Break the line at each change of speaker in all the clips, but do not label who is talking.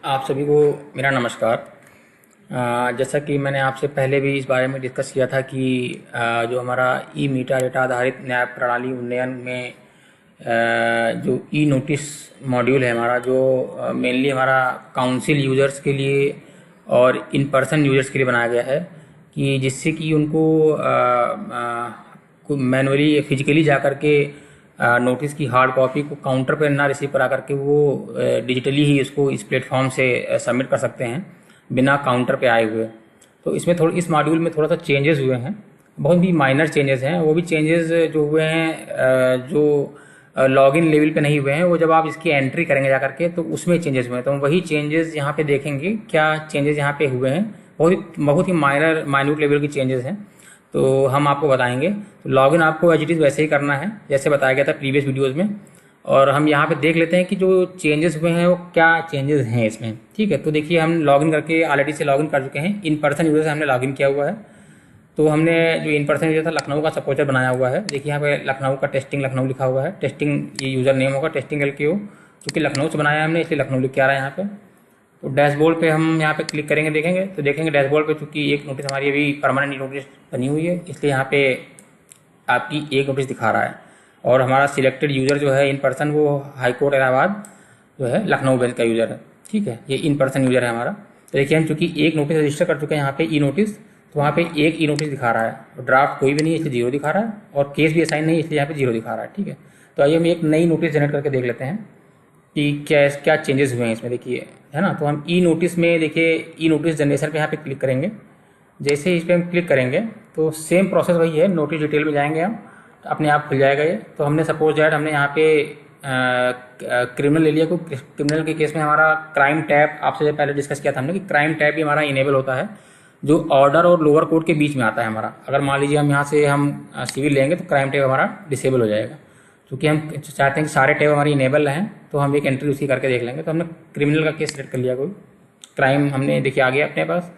आप सभी को मेरा नमस्कार। जैसा कि मैंने आपसे पहले भी इस बारे में डिस्कस किया था कि जो हमारा ई मीटा डेटा आधारित न्याय प्रणाली उन्नयन में जो ई नोटिस मॉड्यूल है हमारा, जो मेनली हमारा काउंसिल यूज़र्स के लिए और इन पर्सन यूज़र्स के लिए बनाया गया है, कि जिससे कि उनको मैनुअली फिजिकली जा कर के नोटिस की हार्ड कॉपी को काउंटर पर ना रिसीव करा करके वो डिजिटली ही इसको इस प्लेटफॉर्म से सबमिट कर सकते हैं बिना काउंटर पे आए हुए। तो इसमें थोड़ी इस मॉड्यूल में थोड़ा सा चेंजेस हुए हैं, बहुत भी माइनर चेंजेस हैं। वो भी चेंजेस जो हुए हैं जो लॉगिन लेवल पे नहीं हुए हैं, वो जब आप इसकी एंट्री करेंगे जा करके तो उसमें चेंजेस हुए हैं। तो वही चेंजेस यहाँ पे देखेंगे क्या चेंजेस यहाँ पे हुए हैं। बहुत ही माइन्यूट लेवल के चेंजेस हैं, तो हम आपको बताएंगे। तो लॉगिन आपको एज इट इज़ वैसे ही करना है जैसे बताया गया था प्रीवियस वीडियोज़ में। और हम यहाँ पे देख लेते हैं कि जो चेंजेस हुए हैं वो क्या चेंजेस हैं इसमें। ठीक है, तो देखिए हम लॉगिन करके ऑलरेडी से लॉगिन कर चुके हैं। इन पर्सन यूज़र से हमने लॉगिन किया हुआ है। तो हमने जो इन पर्सन यूज़र था लखनऊ का सपोर्टर बनाया हुआ है। देखिए यहाँ पे लखनऊ का टेस्टिंग लखनऊ लिखा हुआ है। टेस्टिंग ये यूज़र नेम होगा, टेस्टिंग LKO, क्योंकि लखनऊ से बनाया है हमने इसलिए लखनऊ लिख के आ रहा है यहाँ पे। तो डैशबोर्ड पे हम यहाँ पे क्लिक करेंगे, देखेंगे तो देखेंगे डैशबोर्ड पे चूँकि एक नोटिस हमारी अभी परमानेंट नोटिस बनी हुई है, इसलिए यहाँ पे आपकी एक नोटिस दिखा रहा है। और हमारा सिलेक्टेड यूज़र जो है इन पर्सन वो हाई कोर्ट इलाहाबाद जो है लखनऊ बेंच का यूज़र है। ठीक है, ये इन पर्सन यूज़र है हमारा। तो देखिए हम चूँकि एक नोटिस रजिस्टर कर चुके हैं यहाँ पे ई नोटिस, तो वहाँ पे एक ई नोटिस दिखा रहा है। ड्राफ्ट कोई भी नहीं है इसलिए 0 दिखा रहा है, और केस भी असाइन नहीं है इसलिए यहाँ पे 0 दिखा रहा है। ठीक है, तो आइए हम एक नई नोटिस जनरेट करके देख लेते हैं कि क्या क्या चेंजेस हुए हैं इसमें। देखिए है ना, तो हम ई नोटिस में देखिए ई नोटिस जनरेशन पे यहाँ पे क्लिक करेंगे। जैसे ही इस पर हम क्लिक करेंगे तो सेम प्रोसेस वही है, नोटिस डिटेल में जाएंगे हम, तो अपने आप खुल जाएगा ये। तो हमने सपोज दैट हमने यहाँ पे क्रिमिनल ले लिया। को क्रिमिनल के केस में हमारा क्राइम टैब आपसे पहले डिस्कस किया था हमने कि क्राइम टैब भी हमारा इनेबल होता है, जो ऑर्डर और लोअर कोर्ट के बीच में आता है हमारा। अगर मान लीजिए हम यहाँ से हम सिविल लेंगे तो क्राइम टैब हमारा डिसेबल हो जाएगा। क्योंकि हम चाहते हैं कि सारे टैब हमारी इनेबल रहें, तो हम एक एंट्री उसी करके देख लेंगे। तो हमने क्रिमिनल का केस सिलेक्ट कर लिया, कोई क्राइम हमने देखिए आ गया अपने पास।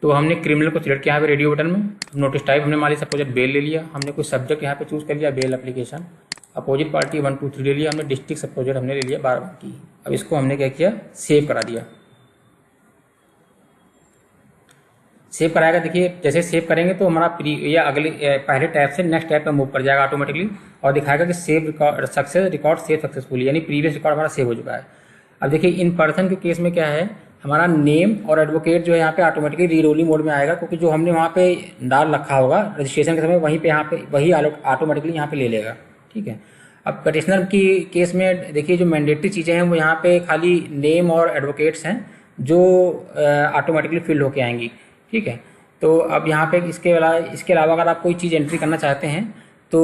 तो हमने क्रिमिनल को सिलेक्ट किया यहाँ पे रेडियो बटन में। नोटिस टाइप हमने मान ली सपोज बेल ले लिया। हमने कोई सब्जेक्ट यहाँ पे चूज़ कर लिया, बेल एप्लीकेशन। अपोजिट पार्टी 1 2 3 ले लिया हमने। डिस्ट्रिक्ट सपोज हमने ले लिया बाराबंकी। अब इसको हमने क्या किया, सेव करा दिया। सेव कराएगा, देखिए जैसे सेव करेंगे तो हमारा या अगले पहले टैब से नेक्स्ट टैब पर मूव कर जाएगा ऑटोमेटिकली, और दिखाएगा कि save record success, record save successfully, यानी प्रीवियस रिकॉर्ड हमारा सेव हो चुका है। अब देखिए इन पर्सन के केस में क्या है, हमारा नेम और एडवोकेट जो है यहाँ पे ऑटोमेटिकली री रोलिंग मोड में आएगा, क्योंकि जो हमने वहाँ पे डाल रखा होगा रजिस्ट्रेशन के समय वहीं पे यहाँ पे वही ऑटोमेटिकली यहाँ पे ले लेगा। ठीक है, अब पटिशनर की केस में देखिए जो मैंडेटरी चीज़ें हैं वो यहाँ पे खाली नेम और एडवोकेट्स हैं जो ऑटोमेटिकली फिल होके आएंगी। ठीक है, तो अब यहाँ पे इसके अलावा अगर आप कोई चीज़ एंट्री करना चाहते हैं तो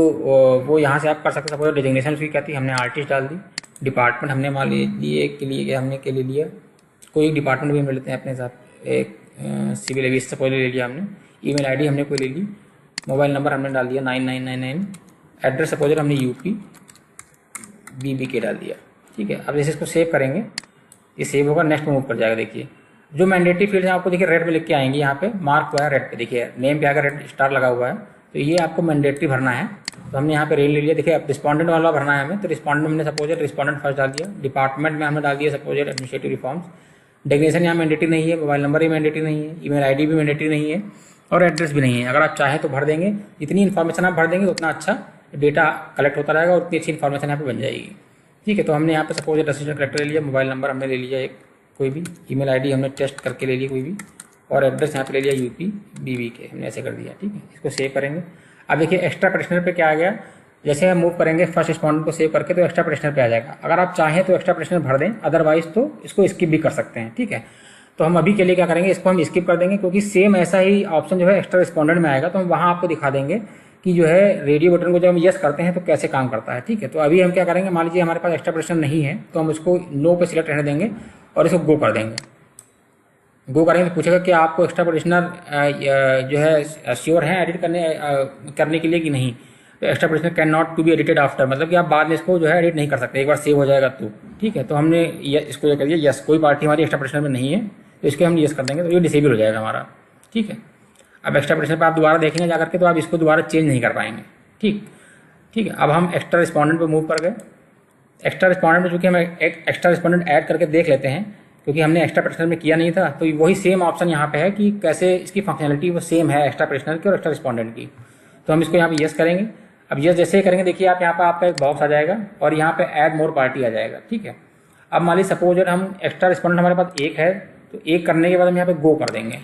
वो यहाँ से आप कर सकते हैं। सपोज डिजिग्नेशन उसकी क्या थी, हमने आर्टिस्ट डाल दी। डिपार्टमेंट हमने मान लिए के लिए लिया, कोई डिपार्टमेंट भी मिल लेते हैं अपने साथ। एक सिविल एविएशन सपोज ले लिया हमने। ईमेल आईडी हमने कोई ले ली। मोबाइल नंबर हमने डाल दिया 9999। एड्रेस सपोज हमने UP BBK डाल दिया। ठीक है, अब जैसे इसको सेव करेंगे, ये सेव होगा, नेक्स्ट में मूव कर जाएगा। देखिए जो मैंडेटरी फील्ड है आपको देखिए रेड में लिख के आएंगे, यहाँ पे मार्क हुआ है रेड पे, देखिए नेम पे आकर रेड स्टार लगा हुआ है, तो ये आपको मैंडेटरी भरना है। तो हमने यहाँ पे रेल ले लिया। देखिए अब रिस्पॉन्डेंट वाला भरना है हमें, तो रिस्पॉन्डेंट में हमने सपोज रिस्पॉन्डेंट फर्स्ट डाल दिया। डिपार्टमेंट में हमने डाल दिया सपोज एडमिनिस्ट्रेटिव रिफॉर्म्स। डिग्नेशन यहाँ मैंडेटरी नहीं है, मोबाइल नंबर ही मैंडेटरी नहीं है, ईमेल आईडी भी मैंडेटरी नहीं है, और एड्रेस भी नहीं है। अगर आप चाहें तो भर देंगे, जितनी इन्फॉर्मेशन आप भर देंगे उतना अच्छा डेटा कलेक्ट होता रहेगा और उतनी अच्छी इन्फॉर्मेशन यहाँ पे बन जाएगी। ठीक है, तो हमने यहाँ पे सपोज असिस्टेंट कलेक्टर ले लिया। मोबाइल नंबर हमने ले लिया एक कोई भी, ईमेल आईडी हमने टेस्ट करके ले लिया कोई भी, और एड्रेस यहाँ पे ले लिया UP BBK, हमने ऐसे कर दिया। ठीक है, इसको सेव करेंगे। अब देखिए एक्स्ट्रा पटिशनर पे क्या आ गया, जैसे हम मूव करेंगे फर्स्ट रिस्पॉन्डेंट को सेव करके तो एक्स्ट्रा पटिशनर पे आ जाएगा। अगर आप चाहें तो एक्स्ट्रा पटिशनर भर दें, अदरवाइज तो इसको स्किप भी कर सकते हैं। ठीक है, तो हम अभी के लिए क्या करेंगे, इसको हम स्किप कर देंगे, क्योंकि सेम ऐसा ही ऑप्शन जो है एक्स्ट्रा रिस्पॉन्डेंट में आएगा, तो हम वहाँ आपको दिखा देंगे कि जो है रेडियो बटन को जब हम यस करते हैं तो कैसे काम करता है। ठीक है, तो अभी हम क्या करेंगे, मान लीजिए हमारे पास एक्स्ट्रा पटिशनर नहीं है तो हम इसको नो पे सिलेक्ट रहने देंगे और इसको गो कर देंगे। गो करेंगे तो पूछेगा कि आपको एक्स्ट्रा पटिशनर जो है श्योर है एडिट करने के लिए कि नहीं। तो extra petitioner can not to be edited after, मतलब कि आप बाद में इसको जो है एडिट नहीं कर सकते, एक बार सेव हो जाएगा तो। ठीक है, तो हमने इसको ये कर दिया यस, कोई पार्टी हमारी एक्स्ट्रा पटिशनर में नहीं है तो इसको हम यस कर देंगे, तो ये डिसेबल हो जाएगा हमारा। ठीक है, अब एक्स्ट्रा पटिशनर पर आप दोबारा देखेंगे जा करके तो आप इसको दोबारा चेंज नहीं कर पाएंगे। ठीक है, अब हम एक्स्ट्रा रिस्पॉन्डेंट पर मूव कर गए। एक्स्ट्रा रिस्पॉन्डेंट में चूंकि हम एक एक्स्ट्रा रिस्पॉन्डेंट ऐड करके देख लेते हैं क्योंकि हमने एक्स्ट्रा प्रैक्टिशनर में किया नहीं था, तो वही सेम ऑप्शन यहाँ पे है कि कैसे इसकी फंक्शनलिटी वो सेम है एक्स्ट्रा प्रैक्टिशनर की और एक्स्ट्रा रिस्पॉन्डेंट की। तो हम इसको यहाँ पे यस करेंगे। अब यस जैसे ही करेंगे देखिए आप यहाँ पर आपका एक बॉक्स आ जाएगा और यहाँ पे ऐड मोर पार्टी आ जाएगा। ठीक है, अब मान लीजिए सपोज हम एक्स्ट्रा रिस्पॉन्डेंट हमारे पास एक है, तो एक करने के बाद हम यहाँ पे गो कर देंगे।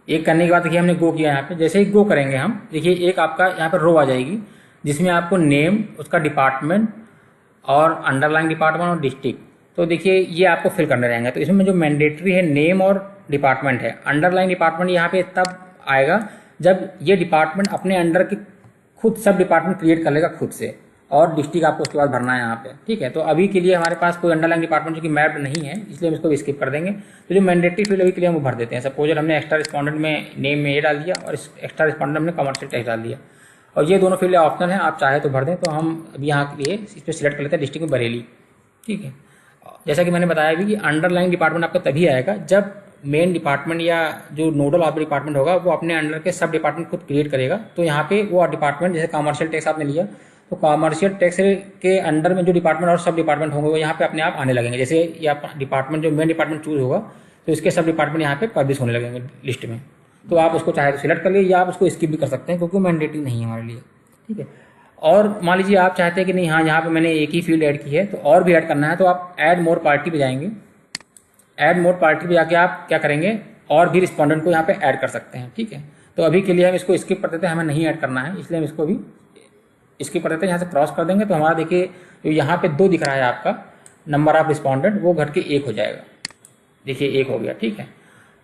एक करने के बाद देखिए हमने गो किया यहाँ पे, जैसे ही गो करेंगे हम देखिए एक आपका यहाँ पे रो आ जाएगी जिसमें आपको नेम, उसका डिपार्टमेंट और अंडरलाइन डिपार्टमेंट और डिस्ट्रिक्ट, तो देखिए ये आपको फिल करने रहेंगे। तो इसमें जो मैंडेटरी है नेम और डिपार्टमेंट है। अंडरलाइन डिपार्टमेंट यहाँ पे तब आएगा जब ये डिपार्टमेंट अपने अंडर के खुद सब डिपार्टमेंट क्रिएट कर लेगा खुद से, और डिस्ट्रिक्ट आपको उसके बाद भरना है यहाँ पे। ठीक है, तो अभी के लिए हमारे पास कोई अंडरलाइन डिपार्टमेंट जो कि मैप्ड नहीं है, इसलिए हम इसको स्किप कर देंगे। तो जो मैंडेटरी फील्ड अभी के लिए हम भर देते हैं। सपोज हमने एक्स्ट्रा रिस्पॉन्डेंट में नेम में ये डाल दिया और एक्स्ट्रा रिस्पॉन्डेंट हमने कमर्शियल टैक्स डाल दिया, और ये दोनों फील्ड ऑप्शनल है, आप चाहे तो भर दें। तो हम अभी यहाँ के लिए इस पर सिलेक्ट कर लेते हैं डिस्ट्रिक्ट में बरेली। ठीक है, जैसा कि मैंने बताया भी कि अंडरलाइन डिपार्टमेंट आपका तभी आएगा जब मेन डिपार्टमेंट या जो नोडल ऑफ डिपार्टमेंट होगा वो अपने अंडर के सब डिपार्टमेंट खुद क्रिएट करेगा। तो यहाँ पे वो डिपार्टमेंट, जैसे कमर्शियल टैक्स आपने लिया, तो कमर्शियल टैक्स के अंडर में जो डिपार्टमेंट और सब डिपार्टमेंट होंगे वो यहाँ पे अपने आप आने लगेंगे। जैसे ये डिपार्टमेंट जो मेन डिपार्टमेंट चूज होगा तो इसके सब डिपार्टमेंट यहाँ पे पब्लिश होने लगेंगे लिस्ट में। तो आप उसको चाहे तो सिलेक्ट कर लिए या आप उसको स्किप भी कर सकते हैं क्योंकि मैंडेटरी नहीं है हमारे लिए। ठीक है, और मान लीजिए आप चाहते हैं कि नहीं, हाँ यहाँ पे मैंने एक ही फील्ड ऐड की है तो और भी ऐड करना है, तो आप ऐड मोर पार्टी पे जाएंगे। ऐड मोर पार्टी पे जाके आप क्या करेंगे, और भी रिस्पॉन्डेंट को यहाँ पे ऐड कर सकते हैं। ठीक है, तो अभी के लिए हम इसको स्किप कर देते हैं, हमें नहीं ऐड करना है, इसलिए हम इसको भी स्किप कर देते हैं। यहाँ से क्रॉस कर देंगे तो हमारा देखिए जो यहाँ पे 2 दिख रहा है आपका नंबर ऑफ रिस्पॉन्डेंट, वो घट के 1 हो जाएगा। देखिए 1 हो गया। ठीक है,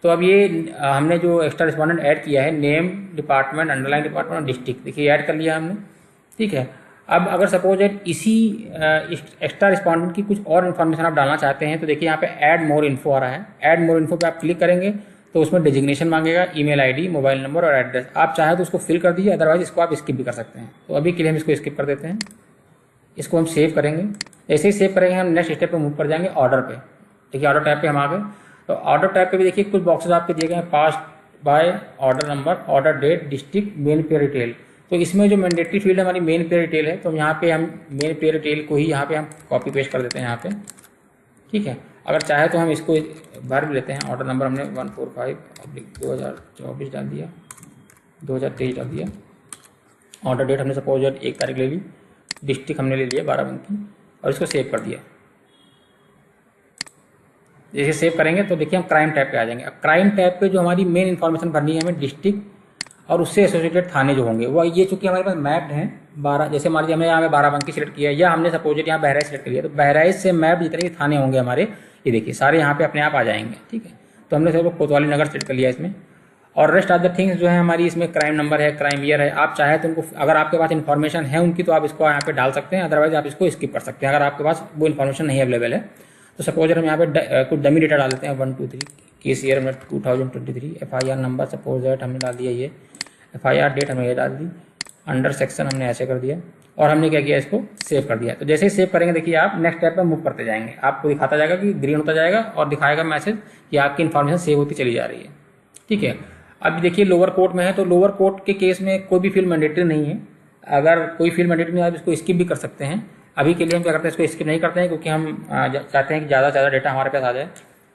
तो अब ये हमने जो एक्स्ट्रा रिस्पॉन्डेंट ऐड किया है, नेम, डिपार्टमेंट, अंडरलाइन डिपार्टमेंट और डिस्ट्रिक्ट, देखिए ऐड कर लिया हमने। ठीक है, अब अगर सपोज इसी एक्स्ट्रा रिस्पॉन्डेंट की कुछ और इन्फॉर्मेशन आप डालना चाहते हैं तो देखिए यहाँ पे ऐड मोर इन्फो आ रहा है। ऐड मोर इन्फो पे आप क्लिक करेंगे तो उसमें डिजिग्नेशन मांगेगा, ईमेल आईडी, मोबाइल नंबर और एड्रेस। आप चाहे तो उसको फिल कर दीजिए, अदरवाइज इसको आप स्किप भी कर सकते हैं। तो अभी के लिए हम इसको स्किप कर देते हैं। इसको हम सेव करेंगे। जैसे ही सेव करेंगे हम नेक्स्ट स्टेप पर मूव कर जाएंगे ऑर्डर पे। देखिए ऑर्डर टैब पे हम आ गए। तो ऑर्डर टैब पे भी देखिए कुछ बॉक्सेस आपके दिए गए हैं, pass by, order number, order date, district, main pay retail. तो इसमें जो मैंडेटरी फील्ड है हमारी मेन पे रिटेल है, तो यहाँ पे हम मेन पे रिटेल को ही यहाँ पे हम कॉपी पेस्ट कर देते हैं यहाँ पे। ठीक है, अगर चाहे तो हम इसको भर भी लेते हैं। ऑर्डर नंबर हमने 145/2024 डाल दिया, 2023 डाल दिया। ऑर्डर डेट हमने सपोज 1 तारीख ले ली, डिस्ट्रिक्ट हमने ले लिया बाराबंकी और इसको सेव कर दिया। जैसे सेव करेंगे तो देखिए हम क्राइम टैब पे आ जाएंगे। अब क्राइम टैब पे जो हमारी मेन इन्फॉर्मेशन भरनी है हमें डिस्ट्रिक्ट और उससे एसोसिएटेड थाने जो होंगे वो ये चूंकि हमारे पास मैप्ड हैं 12, जैसे मान लीजिए हमने यहाँ पे बाराबंकी सिलेक्ट किया या हमने सपोज यहाँ बहराइच सिलेक्ट किया, तो बहराइच से मैप जितने भी थाने होंगे हमारे, ये देखिए सारे यहाँ पे अपने आप आ जाएंगे। ठीक है, तो हमने सिर्फ कोतवाली नगर सिलेक्ट कर लिया इसमें, और रेस्ट अदर थिंग्स जो है हमारी इसमें क्राइम नंबर है, क्राइम ईयर है। आप चाहे तो उनको, अगर आपके पास इन्फॉर्मेशन है उनकी, तो आप इसको यहाँ पे डाल सकते हैं, अदरवाइज आप इसको स्किप कर सकते हैं अगर आपके पास वो इन्फॉर्मेशन नहीं अवेलेबल है। तो सपोज हम यहाँ पे कुछ डमी डेटा डाल देते हैं, 1 2 3 केस ईयर हमने 2023, FIR नंबर सपोज दैट हमने डाल दिया, ये FIR डेट हमने ये डाल दी, अंडर सेक्शन हमने ऐसे कर दिया और हमने क्या किया, इसको सेव कर दिया। तो जैसे ही सेव करेंगे देखिए आप नेक्स्ट स्टेप पर मूव करते जाएंगे, आपको दिखाता जाएगा कि ग्रीन होता जाएगा और दिखाएगा मैसेज कि आपकी इन्फॉर्मेशन सेव होती चली जा रही है। ठीक है, अब देखिए लोअर कोर्ट में है, तो लोअर कोर्ट के केस में कोई भी फील्ड मैंडेटरी नहीं है। अगर कोई फील्ड मैंडेटरी नहीं है आप इसको स्किप भी कर सकते हैं। अभी के लिए हम क्या करते हैं, इसको स्किप नहीं करते हैं क्योंकि हम चाहते हैं कि ज़्यादा से ज़्यादा डेटा हमारे पास आ जाए।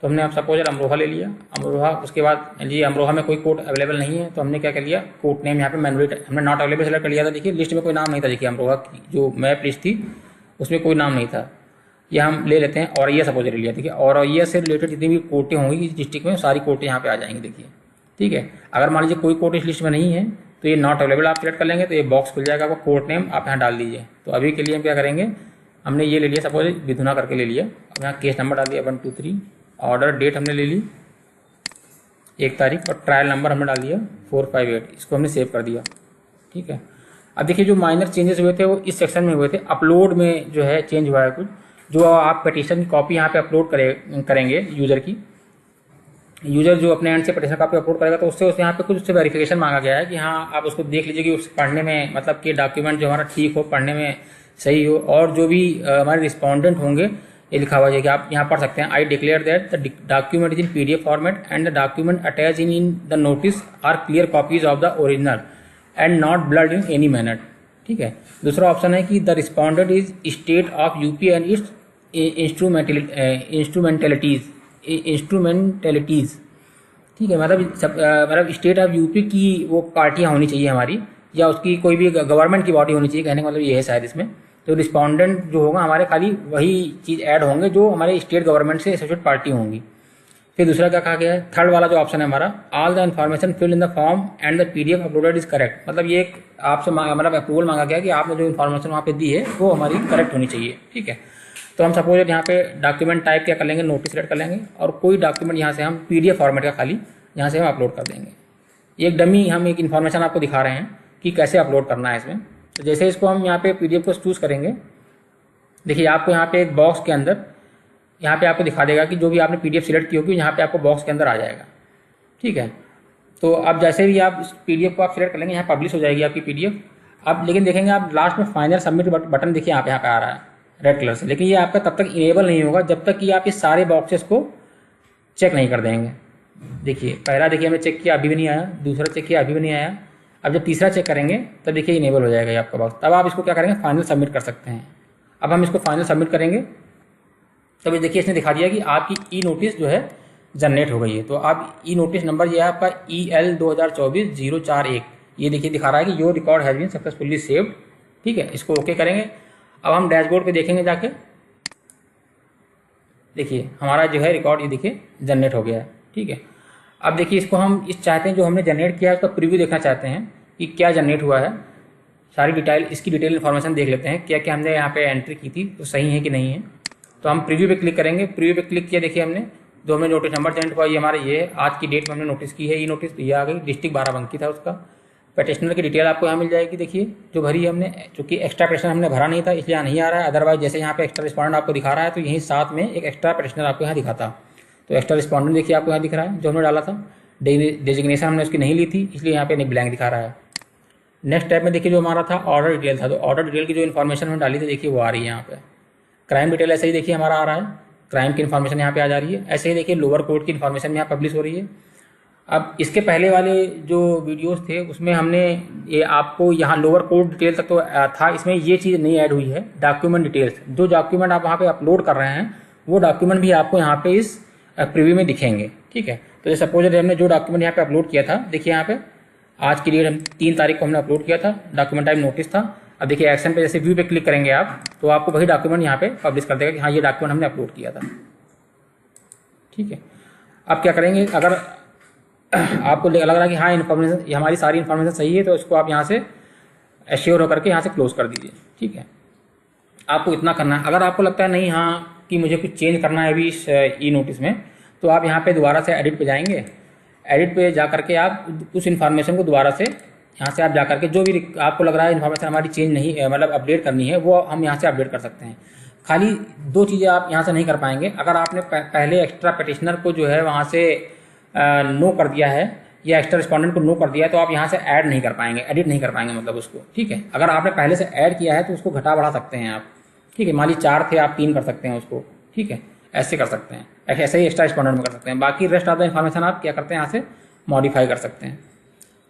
तो हमने अब सपोज अमरोहा ले लिया, अमरोहा, उसके बाद जी अमरोहा में कोई कोर्ट अवेलेबल नहीं है तो हमने क्या कर लिया, कोर्ट नेम यहाँ पे मैनुअली हमने नॉट अवेलेबल सेलेक्ट कर लिया था। देखिए लिस्ट में कोई नाम नहीं था, देखिए अमरोहा की जो मैप लिस्ट थी उसमें कोई नाम नहीं था। यह हम ले लेते हैं और ये सपोज ले लिया। देखिए और ये से रिलेटेड जितनी भी कोर्टें होंगी इस डिस्ट्रिक्ट में, सारी कोर्टें यहाँ पे आ जाएंगी। देखिए ठीक है, अगर मान लीजिए कोई कोर्ट इस लिस्ट में नहीं है तो ये नॉट अवेलेबल आप सिलेक्ट कर लेंगे तो ये बॉक्स खुल जाएगा, आपका कोर्ट नेम आप यहाँ डाल दीजिए। तो अभी के लिए हम क्या करेंगे, हमने ये ले लिया, सपोज विधुना करके ले लिया, अब यहाँ केस नंबर डाल दिया 1 2 3, ऑर्डर डेट हमने ले ली 1 तारीख और ट्रायल नंबर हमने डाल दिया 458, इसको हमने सेव कर दिया। ठीक है, अब देखिए जो माइनर चेंजेस हुए थे वो इस सेक्शन में हुए थे। अपलोड में जो है चेंज हुआ है कुछ, जो आप पिटीशन की कॉपी यहाँ पे अपलोड करेंगे यूजर की, यूजर जो अपने एंड से पिटीशन कॉपी अपलोड करेगा तो उससे यहाँ पे कुछ उससे वेरिफिकेशन मांगा गया है कि हाँ आप उसको देख लीजिए कि उस पढ़ने में, मतलब कि डॉक्यूमेंट जो हमारा ठीक हो, पढ़ने में सही हो, और जो भी हमारे रिस्पॉन्डेंट होंगे ये लिखा हुआ है कि आप यहाँ पढ़ सकते हैं, I declare that the document is in PDF format and the document attach in the notice are clear copies of the original and not blurred in any manner. ठीक है। दूसरा ऑप्शन है कि the respondent is state of UP and its instrumentalities, ठीक है। मतलब state of UP की वो पार्टियां होनी चाहिए हमारी, या उसकी कोई भी गवर्नमेंट की बॉडी होनी चाहिए, कहने का मतलब ये है शायद इसमें। तो रिस्पॉन्डेंट जो होगा हमारे खाली वही चीज़ ऐड होंगे जो हमारे स्टेट गवर्नमेंट से एसोसिएट पार्टी होंगी। फिर दूसरा क्या कहा गया है, थर्ड वाला जो ऑप्शन है हमारा, all the information filled in the form and the PDF uploaded is correct. मतलब ये एक आपसे मतलब अप्रूवल मांगा गया कि आपने जो इन्फॉर्मेशन वहाँ पे दी है वो हमारी करेक्ट होनी चाहिए, ठीक है। तो हम सपोज यहाँ पे डॉक्यूमेंट टाइप क्या कर लेंगे, नोटिस सेलेक्ट कर लेंगे, और कोई डॉक्यूमेंट यहाँ से हम पीडीएफ फॉर्मेट का खाली यहाँ से हम अपलोड कर देंगे। एक डमी हम एक इन्फॉर्मेशन आपको दिखा रहे हैं कि कैसे अपलोड करना है इसमें। तो जैसे इसको हम यहाँ पे पीडीएफ को चूज़ करेंगे, देखिए आपको यहाँ पे एक बॉक्स के अंदर यहाँ पे आपको दिखा देगा कि जो भी आपने पीडीएफ सिलेक्ट की होगी यहाँ पे आपको बॉक्स के अंदर आ जाएगा, ठीक है। तो अब जैसे भी आप इस पीडीएफ को आप सिलेक्ट कर लेंगे, यहाँ पब्लिश हो जाएगी आपकी पीडीएफ। अब लेकिन देखेंगे आप लास्ट में फाइनल सबमिट बटन देखिए यहाँ पे आ रहा है रेड कलर से, लेकिन ये आपका तब तक इनेबल नहीं होगा जब तक कि आप ये सारे बॉक्सेस को चेक नहीं कर देंगे। देखिए पहला देखिए हमने चेक किया, अभी भी नहीं आया, दूसरा चेक किया, अभी भी नहीं आया। अब जब तीसरा चेक करेंगे तब देखिए इनेबल हो जाएगा ये आपका बॉक्स, तब आप इसको क्या करेंगे, फाइनल सबमिट कर सकते हैं। अब हम इसको फाइनल सबमिट करेंगे, तब ये देखिए इसने दिखा दिया कि आपकी ई नोटिस जो है जनरेट हो गई है। तो आप ई नोटिस नंबर ये है आपका EL 2024-041, ये देखिए दिखा रहा है कि your record has been successfully saved, ठीक है। इसको ओके करेंगे। अब हम डैशबोर्ड पे देखेंगे जाके, देखिए हमारा जो है रिकॉर्ड ये देखिए जनरेट हो गया है, ठीक है। अब देखिए इसको हम इस चाहते हैं जो हमने जनरेट किया है उसका प्रीव्यू देखना चाहते हैं कि क्या जनरेट हुआ है, सारी डिटेल इसकी डिटेल इन्फॉर्मेशन देख लेते हैं, क्या क्या हमने यहाँ पे एंट्री की थी तो सही है कि नहीं है। तो हम प्रीव्यू पे क्लिक करेंगे, प्रीव्यू पे क्लिक किया, देखिए हमने जो हमें नोटिस नंबर जनरेट हुआ ये हमारा ये है, आज की डेट में हमने नोटिस की है, ये नोटिस तो ये आ गई, डिस्ट्रिक्ट बाराबंकी था उसका। पेटिशनर की डिटेल आपको यहाँ मिल जाएगी, देखिए जो भरी है हमने, चूँकि एक्स्ट्रा पेटिशनर हमने भरा नहीं था इसलिए यहाँ नहीं आ रहा है, अदरवाइज जैसे यहाँ पे एक्स्ट्रा रिस्पॉन्डेंट आपको दिखा रहा है तो यहीं साथ में एक एक्स्ट्रा पेटिशनर आपको यहाँ दिखाता। तो एक्स्ट्रा रिस्पॉन्डेंट देखिए आपको यहाँ दिख रहा है जो हमने डाला था, डेजिग्नेशन हमने उसकी नहीं ली थी इसलिए यहाँ पे ब्लैंक दिखा रहा है। नेक्स्ट स्टेप में देखिए जो हमारा था ऑर्डर डिटेल था, तो ऑर्डर डिटेल की जो इन्फॉर्मेशन हमने डाली थी देखिए वो आ रही है यहाँ पे। क्राइम डिटेल ऐसे ही देखिए हमारा आ रहा है, क्राइम की इन्फॉर्मेशन यहाँ पे आ जा रही है। ऐसे ही देखिए लोअर कोर्ट की इन्फॉर्मेशन यहाँ पब्लिश हो रही है। अब इसके पहले वाले जो वीडियोस थे उसमें हमने ये आपको यहाँ लोअर कोर्ट डिटेल तक तो था, इसमें ये चीज़ नहीं ऐड हुई है, डॉक्यूमेंट डिटेल्स। जो डॉक्यूमेंट आप वहाँ पे अपलोड कर रहे हैं वो डॉक्यूमेंट भी आपको यहाँ पे इस प्रीव्यू में दिखेंगे, ठीक है। तो सपोज हमने जो डॉक्यूमेंट यहाँ पे अपलोड किया था, देखिए यहाँ पे आज की डेट हम 3 तारीख को हमने अपलोड किया था, डॉक्यूमेंट टाइप नोटिस था। अब देखिए एक्शन पे जैसे व्यू पे क्लिक करेंगे आप तो आपको वही डॉक्यूमेंट यहाँ पे पब्लिश कर देगा कि हाँ ये डॉक्यूमेंट हमने अपलोड किया था, ठीक है। अब क्या करेंगे, अगर आपको लग रहा है कि हाँ इन्फॉर्मेशन हमारी सारी इन्फॉर्मेशन सही है तो इसको आप यहाँ से एश्योर होकर के यहाँ से क्लोज कर दीजिए, ठीक है। आपको इतना करना है। अगर आपको लगता है नहीं हाँ कि मुझे कुछ चेंज करना है अभी इस ई नोटिस में, तो आप यहाँ पे दोबारा से एडिट पे जाएंगे, एडिट पे जा करके आप उस इन्फॉर्मेशन को दोबारा से यहाँ से आप जा करके जो भी आपको लग रहा है इन्फॉर्मेशन हमारी चेंज नहीं मतलब अपडेट करनी है वो हम यहाँ से अपडेट कर सकते हैं। खाली 2 चीज़ें आप यहाँ से नहीं कर पाएंगे, अगर आपने पहले एक्स्ट्रा पिटिशनर को जो है वहाँ से नो कर दिया है या एक्स्ट्रा रिस्पॉन्डेंट को नो कर दिया है तो आप यहाँ से ऐड नहीं कर पाएंगे, एडिट नहीं कर पाएंगे मतलब उसको, ठीक है। अगर आपने पहले से ऐड किया है तो उसको घटा बढ़ा सकते हैं आप, ठीक है। मान ली 4 थे आप 3 कर सकते हैं उसको, ठीक है, ऐसे कर सकते हैं, ऐसे ही एक्स्ट्रा रिस्पॉन्डेंट में कर सकते हैं। बाकी रेस्ट ऑफ द इन्फॉर्मेशन आप क्या करते हैं यहाँ से मॉडिफाई कर सकते हैं,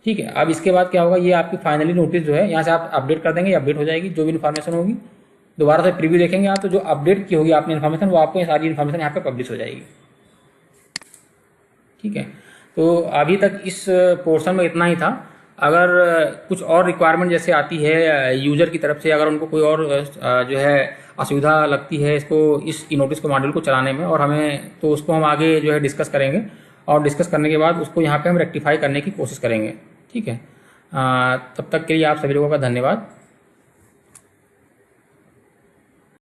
ठीक है। अब इसके बाद क्या होगा, ये आपकी फाइनली नोटिस जो है यहाँ से आप अपडेट कर देंगे, अपडेट हो जाएगी जो भी इन्फॉर्मेशन होगी। दोबारा से प्रीव्यू देखेंगे आप तो जो अपडेट की होगी आपने इन्फॉर्मेशन वो आपको सारी इन्फॉर्मेशन यहाँ पे पब्लिश हो जाएगी, ठीक है। तो अभी तक इस पोर्शन में इतना ही था। अगर कुछ और रिक्वायरमेंट जैसे आती है यूजर की तरफ से, अगर उनको कोई और जो है असुविधा लगती है इसको इस ई नोटिस को मॉड्यूल को चलाने में और हमें, तो उसको हम आगे जो है डिस्कस करेंगे और डिस्कस करने के बाद उसको यहाँ पे हम रेक्टिफाई करने की कोशिश करेंगे, ठीक है। तब तक के लिए आप सभी लोगों का धन्यवाद।